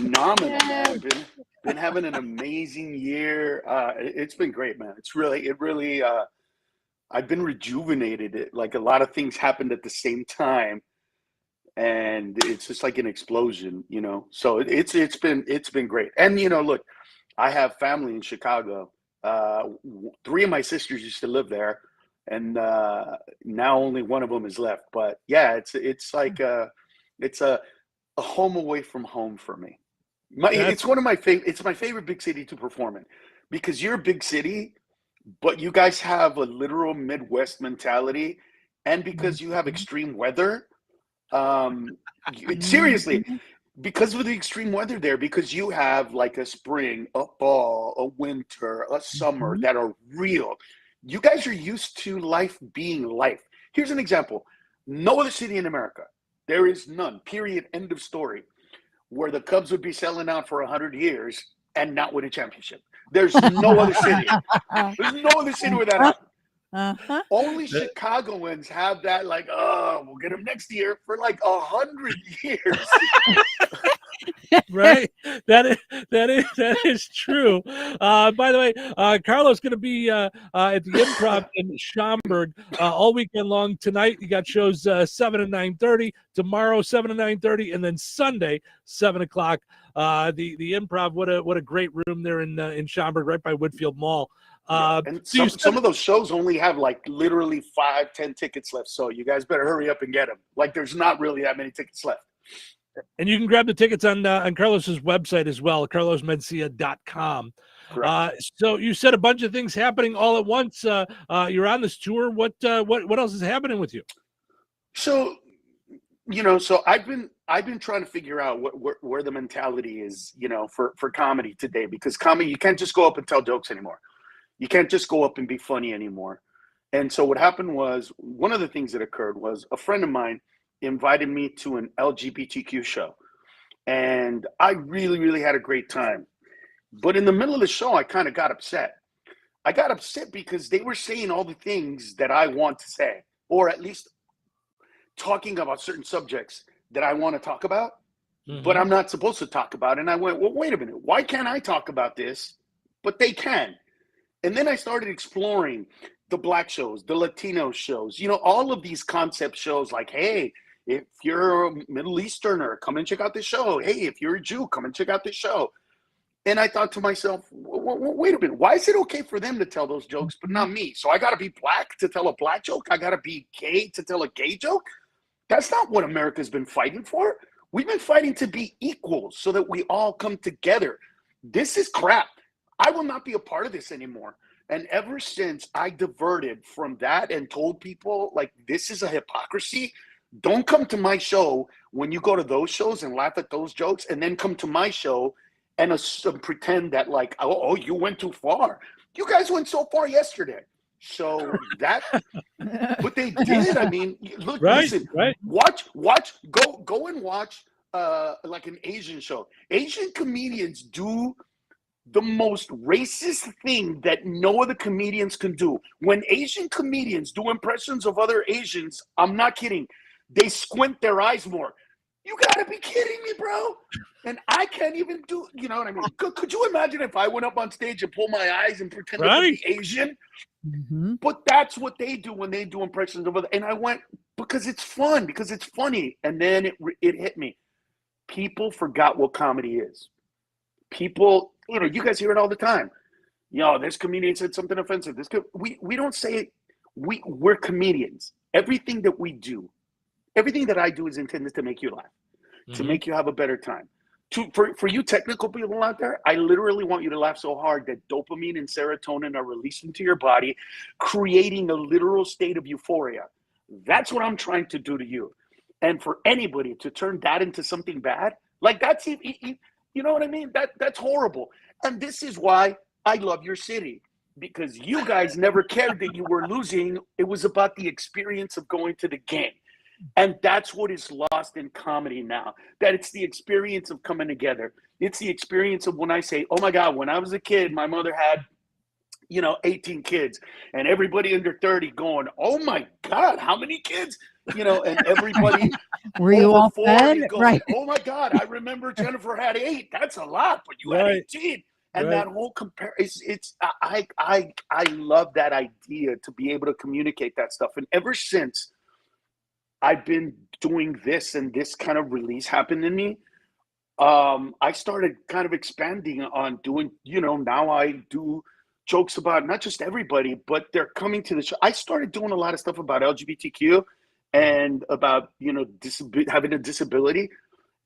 phenomenal, man. Been having an amazing year. It's been great, man. It really. I've been rejuvenated. Like a lot of things happened at the same time, and it's just like an explosion, you know. So it's been great. And you know, look, I have family in Chicago. Three of my sisters used to live there, and now only one of them is left. But yeah, it's like it's a home away from home for me. It's one of my favorite. It's my favorite big city to perform in, because you're a big city, but you guys have a literal Midwest mentality, and because you have extreme weather, seriously, because of the extreme weather there, because you have like a spring, a fall, a winter, a summer that are real. You guys are used to life being life. Here's an example. No other city in America, there is none, period, end of story, where the Cubs would be selling out for 100 years and not win a championship. There's no other city. There's no other city where that happens. Only Chicagoans have that, like, oh, we'll get them next year for like 100 years. Right. That is true. By the way, Carlos going to be at the Improv in Schaumburg all weekend long. Tonight you got shows 7 and 9:30. Tomorrow 7 and 9:30, and then Sunday 7 o'clock. The Improv. What a great room there in Schaumburg, right by Woodfield Mall. And some of those shows only have like literally 5-10 tickets left, so you guys better hurry up and get them. Like, there's not really that many tickets left. And you can grab the tickets on Carlos's website as well, carlosmencia.com. So you said a bunch of things happening all at once. You're on this tour. What else is happening with you? So, you know, so I've been trying to figure out where the mentality is, you know, for comedy today, because comedy, you can't just go up and tell jokes anymore. You can't just go up and be funny anymore. And so what happened was, one of the things that occurred was a friend of mine invited me to an LGBTQ show. And I really, really had a great time. But in the middle of the show, I kind of got upset. I got upset because they were saying all the things that I want to say, or at least talking about certain subjects that I want to talk about, but I'm not supposed to talk about. And I went, well, wait a minute. Why can't I talk about this, but they can? And then I started exploring the Black shows, the Latino shows, you know, all of these concept shows, like, hey, if you're a Middle Easterner, come and check out this show. Hey, if you're a Jew, come and check out this show. And I thought to myself, wait a minute, why is it okay for them to tell those jokes, but not me? So I got to be Black to tell a Black joke? I got to be gay to tell a gay joke? That's not what America's been fighting for. We've been fighting to be equals so that we all come together. This is crap. I will not be a part of this anymore. And ever since I diverted from that and told people, like, this is a hypocrisy, don't come to my show when you go to those shows and laugh at those jokes, and then come to my show and pretend that, like, oh, you went too far. You guys went so far yesterday. So that, but they did. I mean, look, listen, watch, go and watch like an Asian show. Asian comedians do the most racist thing that no other comedians can do. When Asian comedians do impressions of other Asians, I'm not kidding, they squint their eyes more. You gotta be kidding me, bro. And I can't even do, you know what I mean? Could you imagine if I went up on stage and pulled my eyes and pretended to be Asian? But that's what they do when they do impressions of other. And I went, because it's fun, because it's funny. And then it hit me. People forgot what comedy is. People, you know, you guys hear it all the time. You know, this comedian said something offensive. We don't say it. We're comedians. Everything that we do, everything that I do is intended to make you laugh, to make you have a better time. For you technical people out there, I literally want you to laugh so hard that dopamine and serotonin are released into your body, creating a literal state of euphoria. That's what I'm trying to do to you. And for anybody to turn that into something bad, like, that's it. You know what I mean? That's horrible. And this is why I love your city, because you guys never cared that you were losing. It was about the experience of going to the game. And that's what is lost in comedy now, that it's the experience of coming together. It's the experience of when I say, oh my God, when I was a kid, my mother had 18 kids, and everybody under 30 going, "Oh my God, how many kids?" And everybody Were you over all 40 fed? going, Right. "Oh my God, I remember Jennifer had 8. That's a lot, but you had 18." And that whole I love that idea to be able to communicate that stuff. And ever since I've been doing this and this kind of release happened in me, I started kind of expanding on doing, now I do jokes about not just everybody, but they're coming to the show. I started doing a lot of stuff about LGBTQ and about, having a disability,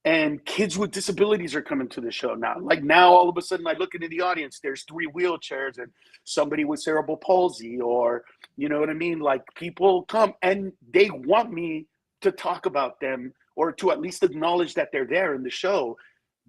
and kids with disabilities are coming to the show now. Like now, all of a sudden I look into the audience, there's 3 wheelchairs and somebody with cerebral palsy, or, you know what I mean? Like people come and they want me to talk about them, or to at least acknowledge that they're there in the show,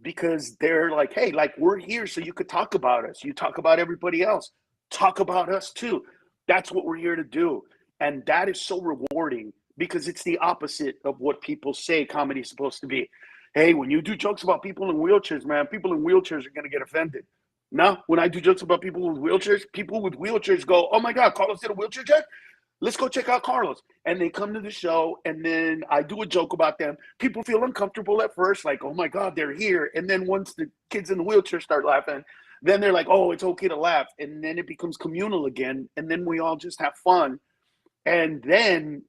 because they're like, hey, like we're here so you could talk about us. You talk about everybody else. Talk about us too. That's what we're here to do. And that is so rewarding, because it's the opposite of what people say comedy is supposed to be. Hey, when you do jokes about people in wheelchairs, man, people in wheelchairs are going to get offended. No, when I do jokes about people with wheelchairs go, "Oh my God, Carlos did a wheelchair check? Let's go check out Carlos." And they come to the show, and then I do a joke about them. People feel uncomfortable at first, like, "Oh my God, they're here." And then once the kids in the wheelchair start laughing, then they're like, "Oh, it's okay to laugh." And then it becomes communal again. And then we all just have fun. And then,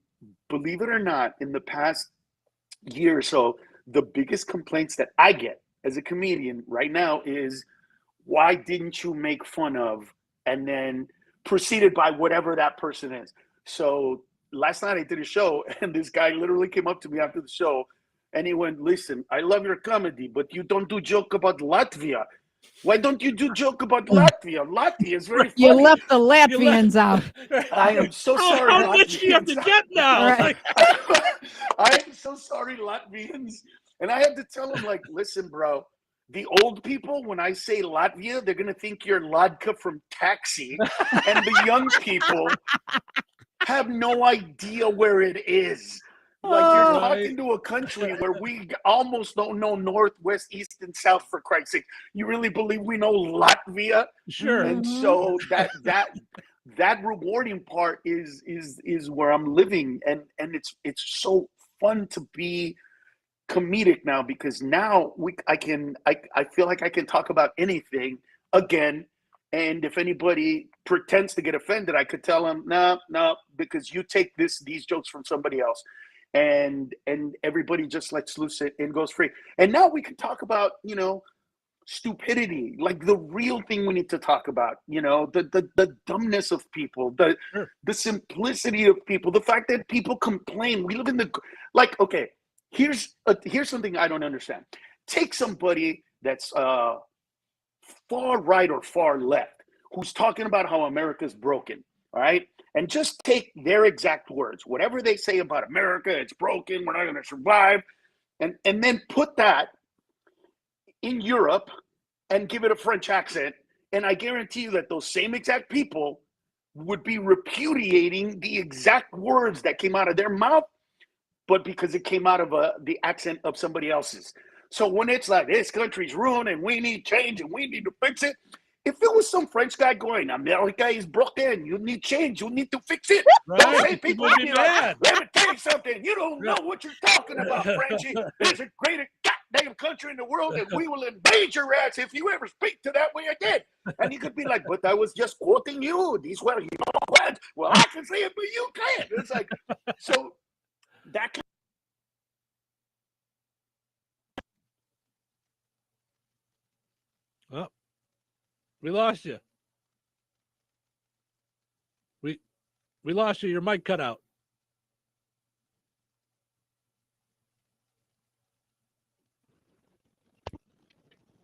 believe it or not, in the past year or so, the biggest complaints that I get as a comedian right now is, why didn't you make fun of, and then proceeded by whatever that person is. So last night I did a show, and this guy literally came up to me after the show, and he went, "Listen, I love your comedy, but you don't do joke about Latvia. Why don't you do joke about Latvia? Latvia is very funny." You left the Latvians out. I am so sorry, How much do you have to Latvians. get now? Right. I am so sorry, Latvians. And I had to tell him, like, listen, bro, the old people, when I say Latvia, they're going to think you're Ladka from Taxi. And the young people have no idea where it is. Like, you're talking to a country where we almost don't know north, west, east, and south, for Christ's sake. You really believe we know Latvia? Sure. And so that rewarding part is where I'm living, and it's so fun to be comedic now, because now I feel like I can talk about anything again. And if anybody pretends to get offended, I could tell them, no, because you take these jokes from somebody else, and everybody just lets loose and goes free. And now we can talk about, stupidity, like the real thing we need to talk about, the dumbness of people, the simplicity of people, the fact that people complain. We live in okay, here's something I don't understand. Take somebody that's far right or far left, who's talking about how America's broken, all right? And just take their exact words, whatever they say about America, it's broken, we're not going to survive, and then put that in Europe and give it a French accent, and I guarantee you that those same exact people would be repudiating the exact words that came out of their mouth, but because it came out of the accent of somebody else's. So when it's like, this country's ruined and we need change and we need to fix it, if it was some French guy going, "America is broken, you need change, you need to fix it," those same people would be like, "Let me tell you something, you don't know what you're talking about, Frenchie. There's a greater goddamn country in the world, and we will invade your ass if you ever speak to that way again." And you could be like, "But I was just quoting you. These were your words." "Well, I can say it, but you can't." It's like, so that. Oh, we lost you. We lost you. Your mic cut out.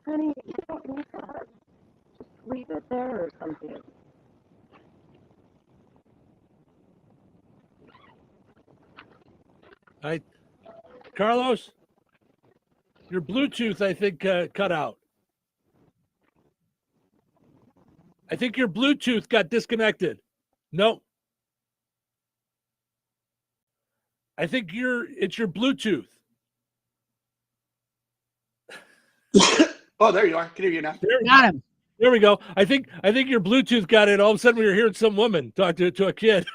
Honey, you don't need to just leave it there or something. Carlos, your Bluetooth, I think, cut out. I think your Bluetooth got disconnected. Nope. I think it's your Bluetooth. Oh, there you are. Can hear you now. Got him. There we go. I think your Bluetooth got it. All of a sudden, we were hearing some woman talk to a kid.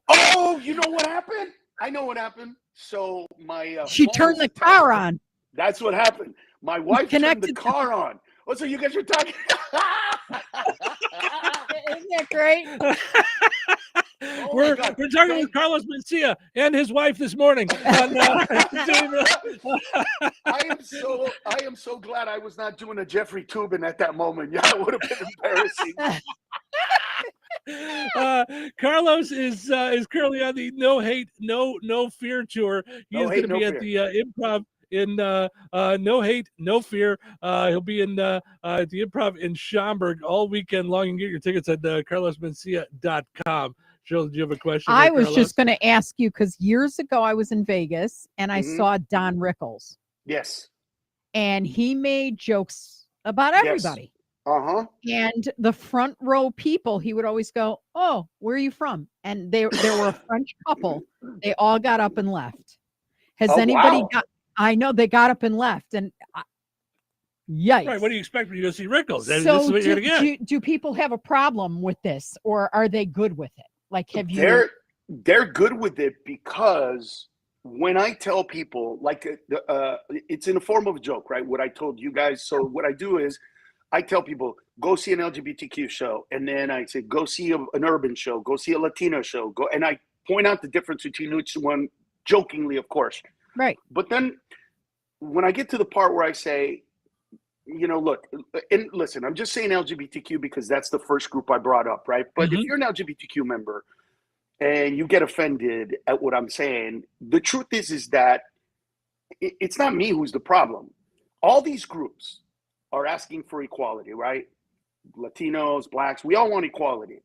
Oh, you know what happened? I know what happened. So my She phone turned was the car on. That's what happened. My wife turned the connected to- car on. Oh, so you guys are talking. Isn't that great? Oh we're my God. talking with Carlos Mencia and his wife this morning. I am so glad I was not doing a Jeffrey Tubin at that moment. Yeah, it would have been embarrassing. Carlos is currently on the No Hate, No Fear tour. He is going to be at the Improv in No Hate, No Fear. He'll be in at the Improv in Schaumburg all weekend long. You can get your tickets at carlosmencia.com. Cheryl, do you have a question? I was just going to ask you because years ago I was in Vegas and I Mhm. saw Don Rickles Yes. and he made jokes about everybody. Uh-huh. And the front row people, he would always go, "Oh, where are you from?" And there were a French couple. They all got up and left. Has Oh, anybody wow. got? I know they got up and left, and yikes! Right. What do you expect when you go see Rickles? This is So what you're gonna get. do people have a problem with this, or are they good with it? Like, have you? They're good with it because when I tell people, like, it's in the form of a joke, right? What I told you guys. So what I do is I tell people, go see an LGBTQ show. And then I say, go see an urban show, go see a Latino show, go. And I point out the difference between each one, jokingly, of course. Right. But then when I get to the part where I say, you know, look, and listen, I'm just saying LGBTQ because that's the first group I brought up, right? But if you're an LGBTQ member and you get offended at what I'm saying, the truth is that it's not me who's the problem. All these groups are asking for equality, right? Latinos, blacks, we all want equality.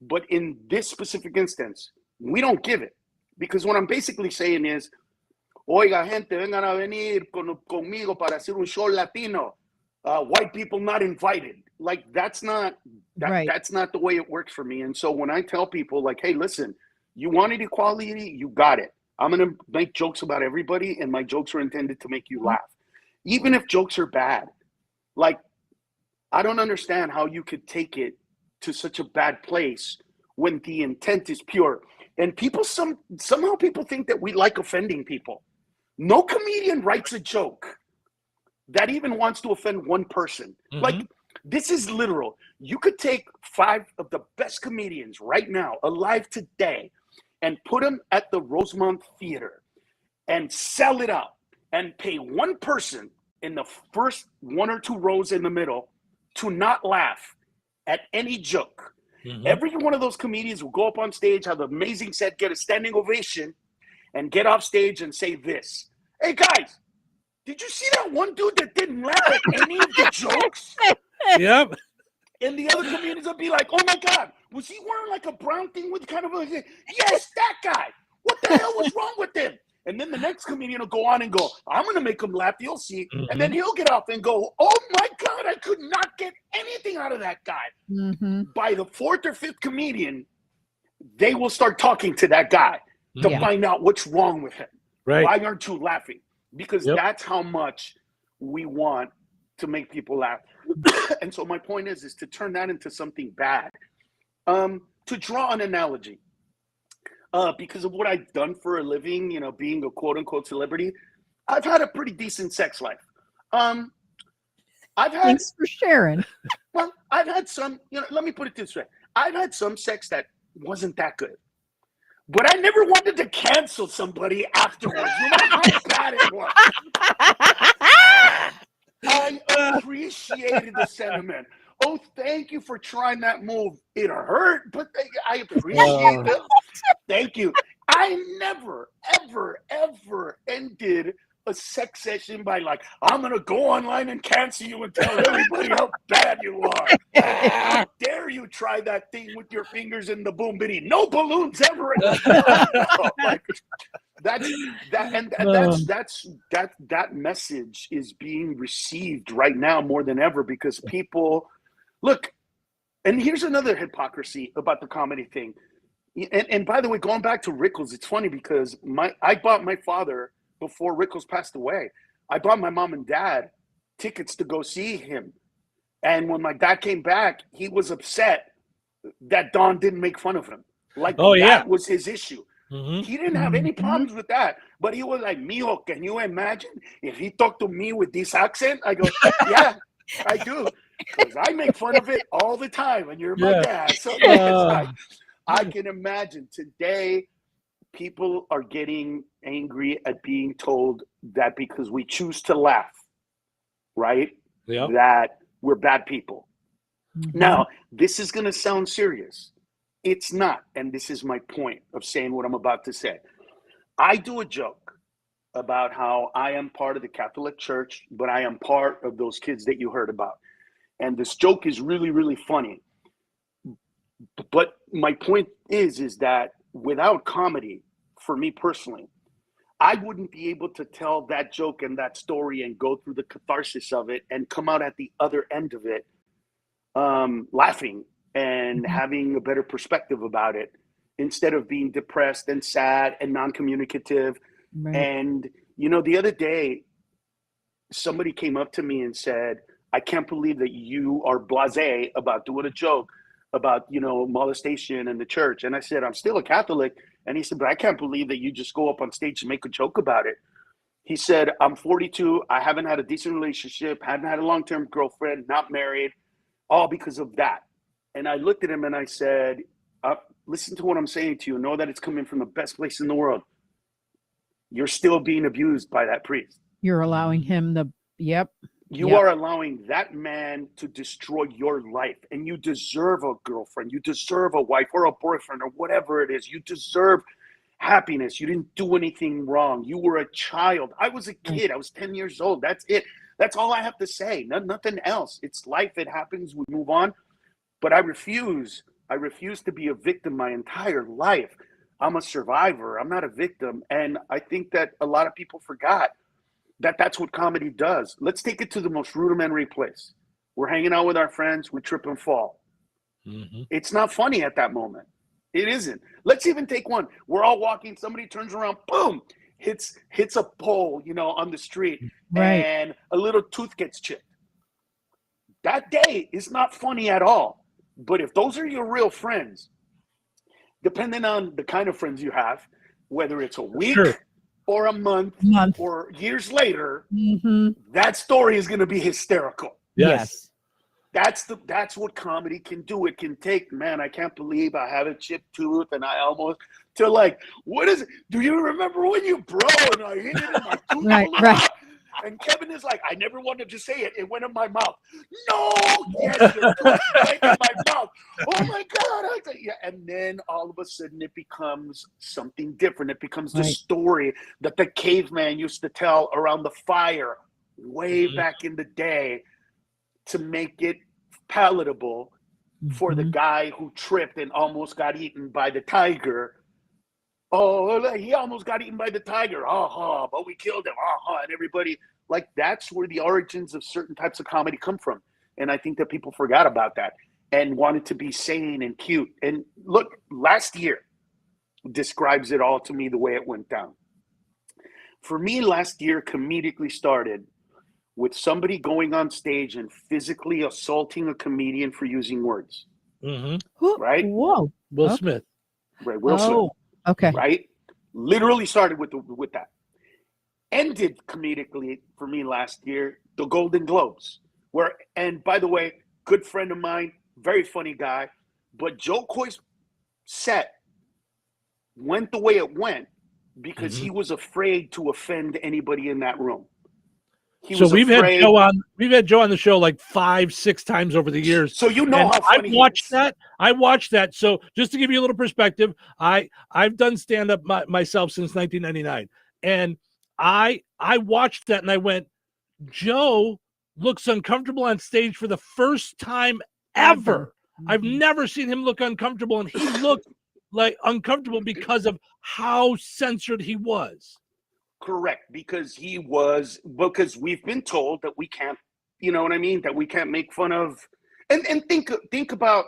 But in this specific instance, we don't give it. Because what I'm basically saying is, oiga, gente, vengan a venir conmigo para hacer un show latino. White people not invited. Like, that's not the way it works for me. And so when I tell people, like, hey, listen, you wanted equality, you got it. I'm going to make jokes about everybody, and my jokes are intended to make you laugh. Even if jokes are bad. Like, I don't understand how you could take it to such a bad place when the intent is pure. And people, somehow people think that we like offending people. No comedian writes a joke that even wants to offend one person. Like, this is literal. You could take 5 of the best comedians right now, alive today, and put them at the Rosemont Theater and sell it out and pay one person in the first 1 or 2 rows in the middle to not laugh at any joke. Every one of those comedians will go up on stage, have an amazing set, get a standing ovation, and get off stage and say this. Hey, guys, did you see that one dude that didn't laugh at any of the jokes? Yep. And the other comedians will be like, oh, my God, was he wearing like a brown thing with kind of a, yes, that guy. What the hell was wrong with him? And then the next comedian will go on and go, I'm going to make him laugh, you'll see. And then he'll get off and go, oh, my God, I could not get anything out of that guy. By the 4th or 5th comedian, they will start talking to that guy to find out what's wrong with him. Right. Why aren't you laughing? Because that's how much we want to make people laugh. And so my point is to turn that into something bad. To draw an analogy, because of what I've done for a living, you know, being a quote unquote celebrity, I've had a pretty decent sex life. Thanks for sharing. Well, I've had some, you know, let me put it this way. I've had some sex that wasn't that good. But I never wanted to cancel somebody afterwards, no matter how bad it was. I appreciated the sentiment. Oh, thank you for trying that move. It hurt, but I appreciate it. Thank you. I never, ever, ever ended a sex session by like, I'm going to go online and cancel you and tell everybody how bad you are. How dare you try that thing with your fingers in the boom bitty. No balloons ever in the like, that message is being received right now more than ever because people look, and here's another hypocrisy about the comedy thing. And by the way, going back to Rickles, it's funny because I bought my father before Rickles passed away. I bought my mom and dad tickets to go see him. And when my dad came back, he was upset that Don didn't make fun of him. Like, Oh, yeah. that was his issue. Mhm. He didn't have any Mhm. problems with that. But he was like, Mijo, can you imagine if he talked to me with this accent? I go, yeah, I do. Because I make fun of it all the time, and you're my Yeah. dad. So it's Uh, like, I can imagine today people are getting angry at being told that because we choose to laugh, right? yeah. That we're bad people. Mhm. Now, this is going to sound serious. It's not. And this is my point of saying what I'm about to say. I do a joke about how I am part of the Catholic Church, but I am part of those kids that you heard about. And this joke is really, really funny. But my point is that without comedy, for me personally, I wouldn't be able to tell that joke and that story and go through the catharsis of it and come out at the other end of it laughing and Mhm. having a better perspective about it instead of being depressed and sad and non-communicative. Right. And, you know, the other day, somebody came up to me and said, I can't believe that you are blasé about doing a joke about, you know, molestation in the church. And I said, I'm still a Catholic. And he said, but I can't believe that you just go up on stage and make a joke about it. He said, I'm 42. I haven't had a decent relationship, haven't had a long-term girlfriend, not married, all because of that. And I looked at him and I said, listen to what I'm saying to you. Know that it's coming from the best place in the world. You're still being abused by that priest. You're allowing him the, yep. You Yep. are allowing that man to destroy your life, and you deserve a girlfriend. You deserve a wife or a boyfriend or whatever it is. You deserve happiness. You didn't do anything wrong. You were a child. I was a kid. I was 10 years old. That's it. That's all I have to say. Nothing else. It's life. It happens. We move on. But I refuse. I refuse to be a victim my entire life. I'm a survivor. I'm not a victim. And I think that a lot of people forgot that that's what comedy does. Let's take it to the most rudimentary place. We're hanging out with our friends. We trip and fall. Mhm. It's not funny at that moment. It isn't. Let's even take one. We're all walking. Somebody turns around. Boom. Hits a pole, you know, on the street. Right. And a little tooth gets chipped. That day is not funny at all. But if those are your real friends, depending on the kind of friends you have, whether it's a week Sure. or a month Month. or years later, Hmm. that story is going to be hysterical. Yes. That's what comedy can do. It can take, man, I can't believe I have a chipped tooth and I almost, to like, what is it? Do you remember when you broke and I hit it in my tooth? Right, right. And Kevin is like, I never wanted to say it. It went in my mouth. No, yes, your tooth went in my mouth. Oh my God. Yeah. And then all of a sudden it becomes something different. It becomes the Right. story that the caveman used to tell around the fire way Mhm. back in the day to make it palatable for the Mhm. guy who tripped and almost got eaten by the tiger. Oh, he almost got eaten by the tiger. But we killed him. And everybody, like, that's where the origins of certain types of comedy come from. And I think that people forgot about that and wanted to be sane and cute. And look, last year describes it all to me the way it went down. For me, last year comedically started with somebody going on stage and physically assaulting a comedian for using words, Mhm. right? Whoa. Will Okay. Smith. Right, Will Smith, Oh, okay. right? Literally started with that. Ended comedically for me last year, the Golden Globes, where, and by the way, good friend of mine, very funny guy, but Joe Coy's set went the way it went because Mhm. he was afraid to offend anybody in that room. He So was we've had afraid. Joe on the show like 5-6 times over the years. So you know And how funny he is. I watched that. So just to give you a little perspective, I've done stand up myself since 1999, and I watched that and I went, Joe looks uncomfortable on stage for the first time ever. I've Mhm. never seen him look uncomfortable, and he looked like uncomfortable because of how censored he was. Correct, because we've been told that we can't, you know what I mean, that we can't make fun of, and think about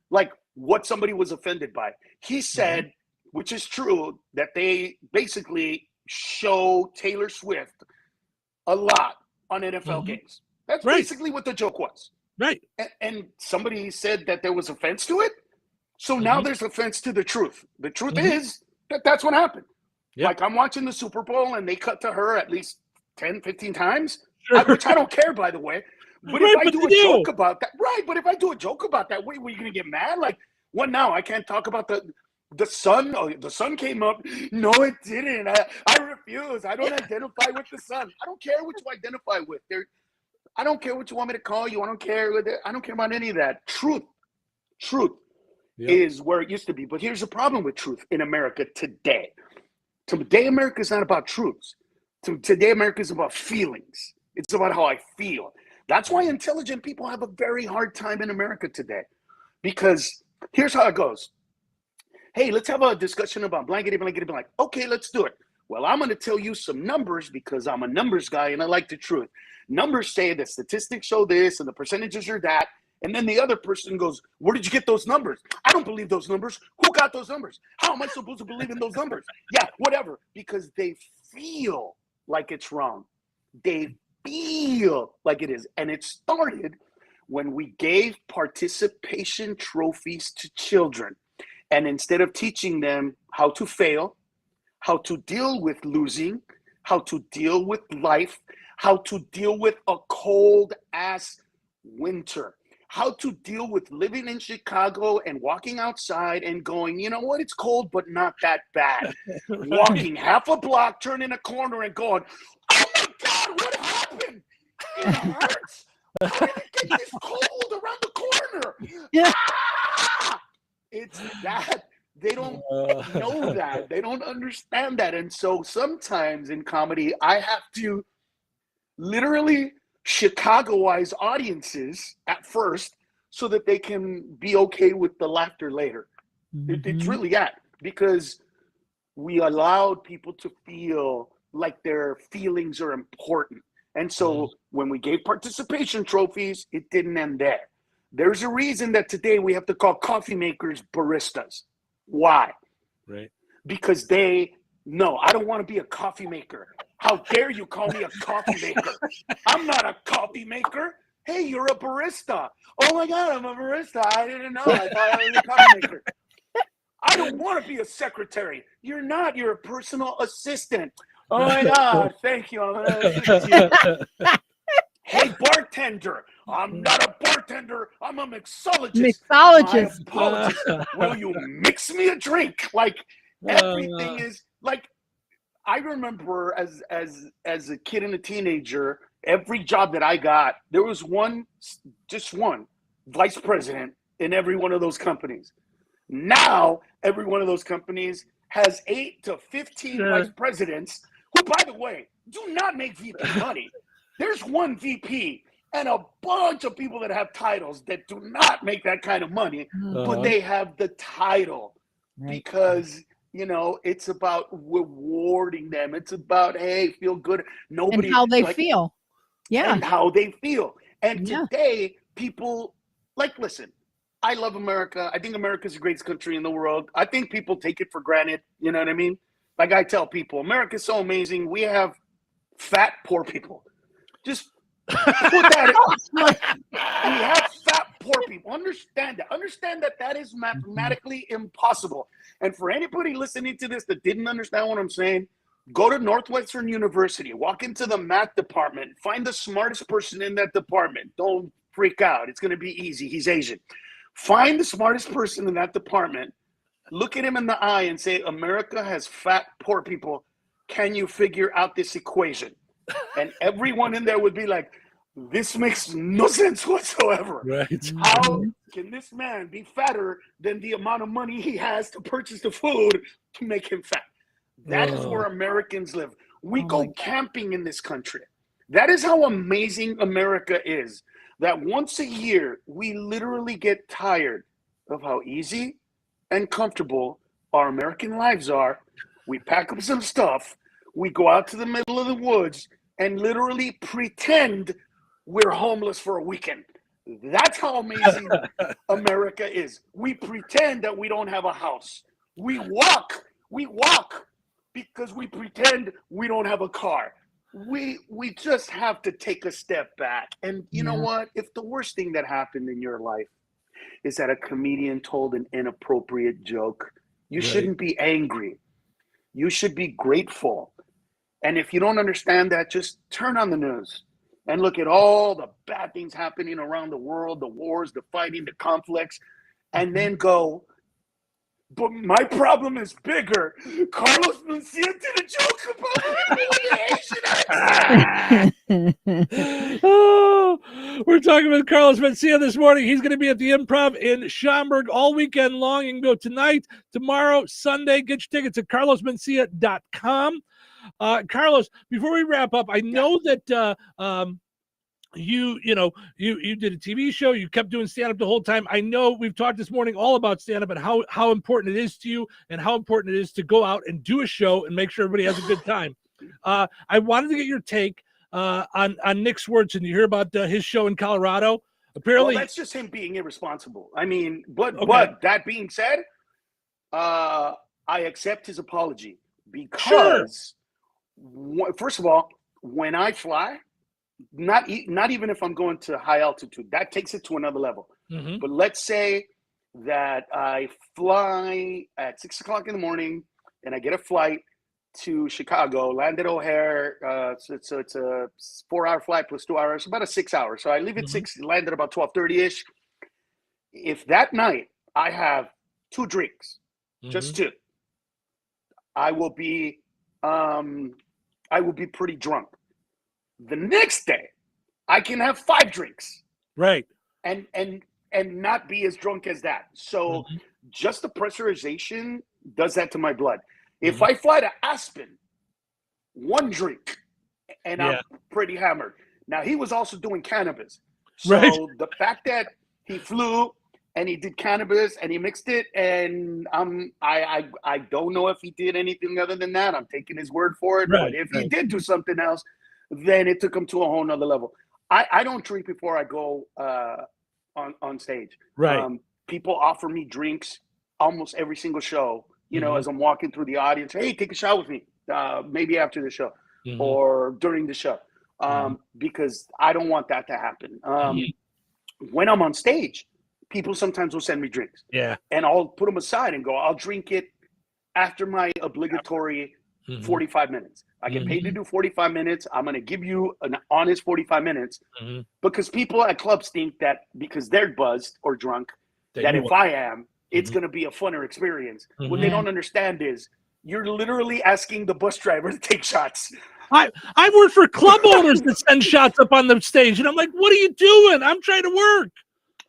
like what somebody was offended by. He said, which is true, that they basically show Taylor Swift a lot on NFL Mhm. games. That's Right. basically what the joke was. Right. and somebody said that there was offense to it. So now there's offense to the truth. The truth is that that's what happened. Yep. Like, I'm watching the Super Bowl and they cut to her at least 10, 15 times, Sure. which I don't care, by the way. But Right, if I but do they a do. joke about that, right? But if I do a joke about that, wait, were you going to get mad? Like, what now? I can't talk about the sun? Oh, the sun came up. No, it didn't. I refuse. I don't identify with the sun. I don't care what you identify with. I don't care what you want me to call you. I don't care. I don't care about any of that. Truth is where it used to be. But here's the problem with truth in America today. Today, America is not about truths. Today, America is about feelings. It's about how I feel. That's why intelligent people have a very hard time in America today. Because here's how it goes. Hey, let's have a discussion about blankety, blankety, blank. Okay, let's do it. Well, I'm going to tell you some numbers because I'm a numbers guy and I like the truth. Numbers say the statistics show this and the percentages are that. And then the other person goes, where did you get those numbers? I don't believe those numbers. Who got those numbers? How am I supposed to believe in those numbers? Yeah, whatever. Because they feel like it's wrong. They feel like it is. And it started when we gave participation trophies to children. And instead of teaching them how to fail, how to deal with losing, how to deal with life, how to deal with a cold ass winter, how to deal with living in Chicago and walking outside and going, you know what, it's cold, but not that bad. Right. Walking half a block, turning a corner and going, oh my God, what happened? It hurts. Why did it get this cold around the corner? Yeah. Ah! It's that. They don't know that. They don't understand that. And so sometimes in comedy, I have to literally Chicagoize audiences at first so that they can be okay with the laughter later. It's really that, because we allowed people to feel like their feelings are important. And so when we gave participation trophies, it didn't end there. There's a reason that today we have to call coffee makers baristas. Why? Right. Because no, I don't want to be a coffee maker. How dare you call me a coffee maker? I'm not a coffee maker. Hey, you're a barista. Oh my God, I'm a barista. I didn't know. I thought I was a coffee maker. I don't want to be a secretary. You're not. You're a personal assistant. Oh my God, thank you. I'm gonna assist you. Hey, bartender. I'm not a bartender. I'm a mixologist. Mixologist. My apologies. Will you mix me a drink? Like, everything is like, I remember as a kid and a teenager, every job that I got, there was just one vice president in every one of those companies. Now, every one of those companies has 8 to 15 vice presidents who, by the way, do not make VP money. There's one VP and a bunch of people that have titles that do not make that kind of money, but they have the title because, you know, it's about rewarding them. It's about, hey, feel good. Nobody, and how they feel. Yeah. And how they feel. And today, people, like, listen, I love America. I think America's the greatest country in the world. I think people take it for granted. You know what I mean? Like I tell people, America's so amazing. We have fat, poor people. Just put that in. We have fat, poor people. Understand that. Understand that that is mathematically impossible. And for anybody listening to this that didn't understand what I'm saying, go to Northwestern University, walk into the math department, find the smartest person in that department. Don't freak out. It's going to be easy. He's Asian. Find the smartest person in that department, look at him in the eye and say, America has fat, poor people. Can you figure out this equation? And everyone in there would be like, this makes no sense whatsoever. Right. How can this man be fatter than the amount of money he has to purchase the food to make him fat? That is where Americans live. We go camping in this country. That is how amazing America is. That once a year, we literally get tired of how easy and comfortable our American lives are. We pack up some stuff. We go out to the middle of the woods and literally pretend we're homeless for a weekend. That's how amazing America is. We pretend that we don't have a house. We walk because we pretend we don't have a car. we just have to take a step back. And you know Yeah. what? If the worst thing that happened in your life is that a comedian told an inappropriate joke, you Right. shouldn't be angry. You should be grateful. And if you don't understand that, just turn on the news and look at all the bad things happening around the world, the wars, the fighting, the conflicts, and then go, but my problem is bigger. Carlos Mencia did a joke about humiliation accent. Oh, we're talking with Carlos Mencia this morning. He's going to be at the Improv in Schaumburg all weekend long. You can go tonight, tomorrow, Sunday. Get your tickets at carlosmencia.com. Carlos, before we wrap up, I know that you did a TV show. You kept doing stand-up the whole time. I know we've talked this morning all about stand-up and how important it is to you and how important it is to go out and do a show and make sure everybody has a good time. I wanted to get your take on Nick Swartzen. You hear about his show in Colorado? Apparently, Well, that's just him being irresponsible. I mean, but that being said, I accept his apology because, first of all, when I fly, not even if I'm going to high altitude, that takes it to another level. Mm-hmm. But let's say that I fly at 6 o'clock in the morning and I get a flight to Chicago, land at O'Hare. So it's a 4-hour flight plus 2 hours, about a 6 hour. So I leave at 6, land at about 12:30-ish. If that night I have 2 drinks, just 2, I will be pretty drunk. The next day, I can have 5 drinks, right, and not be as drunk as that. So just the pressurization does that to my blood. If I fly to Aspen, 1 drink, and I'm pretty hammered. Now he was also doing cannabis, so the fact that he flew and he did cannabis and he mixed it, and I don't know if he did anything other than that. I'm taking his word for it. But if he did do something else, then it took him to a whole nother level. I don't drink before I go on stage. Right. People offer me drinks almost every single show, you know, as I'm walking through the audience. Hey, take a shot with me, maybe after the show or during the show, because I don't want that to happen. When I'm on stage, people sometimes will send me drinks. Yeah. And I'll put them aside and go, I'll drink it after my obligatory 45 minutes. I get paid to do 45 minutes. I'm going to give you an honest 45 minutes because people at clubs think that because they're buzzed or drunk, that if I am, it's going to be a funner experience. What they don't understand is you're literally asking the bus driver to take shots. I work for club owners that send shots up on the stage, and I'm like, what are you doing? I'm trying to work.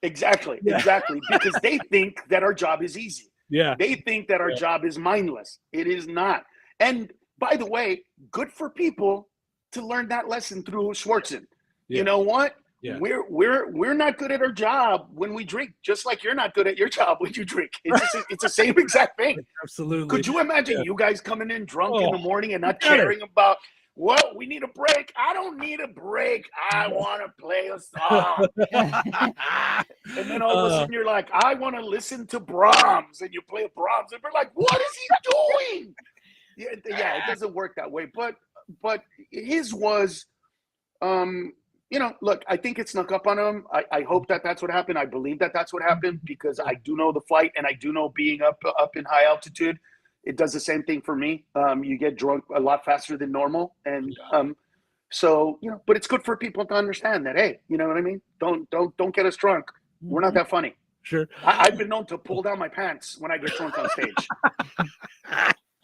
Exactly. Because they think that our job is easy. Yeah. They think that our job is mindless. It is not. And by the way, good for people to learn that lesson through Swartzen. You know what? Yeah. We're not good at our job when we drink, just like you're not good at your job when you drink. It's the same exact thing. Absolutely. Could you imagine you guys coming in drunk in the morning and not caring about, well, we need a break. I don't need a break. I want to play a song. And then all of a sudden you're like, I want to listen to Brahms. And you play Brahms. And we're like, what is he doing? Yeah, it doesn't work that way. But his was, look, I think it snuck up on him. I hope that that's what happened. I believe that that's what happened because I do know the flight and I do know being up in high altitude. It does the same thing for me. You get drunk a lot faster than normal. And so, but it's good for people to understand that, hey, you know what I mean? Don't get us drunk. We're not that funny. Sure. I've been known to pull down my pants when I get drunk on stage.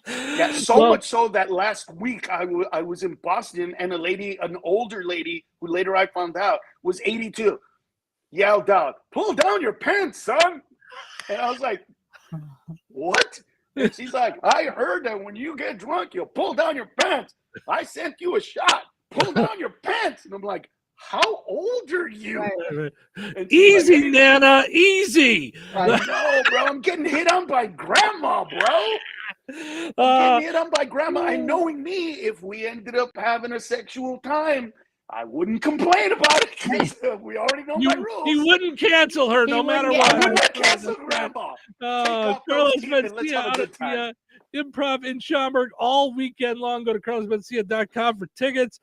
Yeah, much so that last week I was in Boston and an older lady who later I found out was 82, yelled out, "Pull down your pants, son!" And I was like, "What?" And she's like, "I heard that when you get drunk, you'll pull down your pants. I sent you a shot. Pull down your pants." And I'm like, how old are you? Easy, like, Nana, easy. I know, bro. I'm getting hit on by grandma, bro. I'm getting hit on by grandma. And knowing me, if we ended up having a sexual time, I wouldn't complain about it because we already know my rules. He wouldn't cancel her no matter what. I wouldn't cancel grandma. Carlos Mencia out at the Improv in Schaumburg all weekend long. Go to carlosmencia.com for tickets.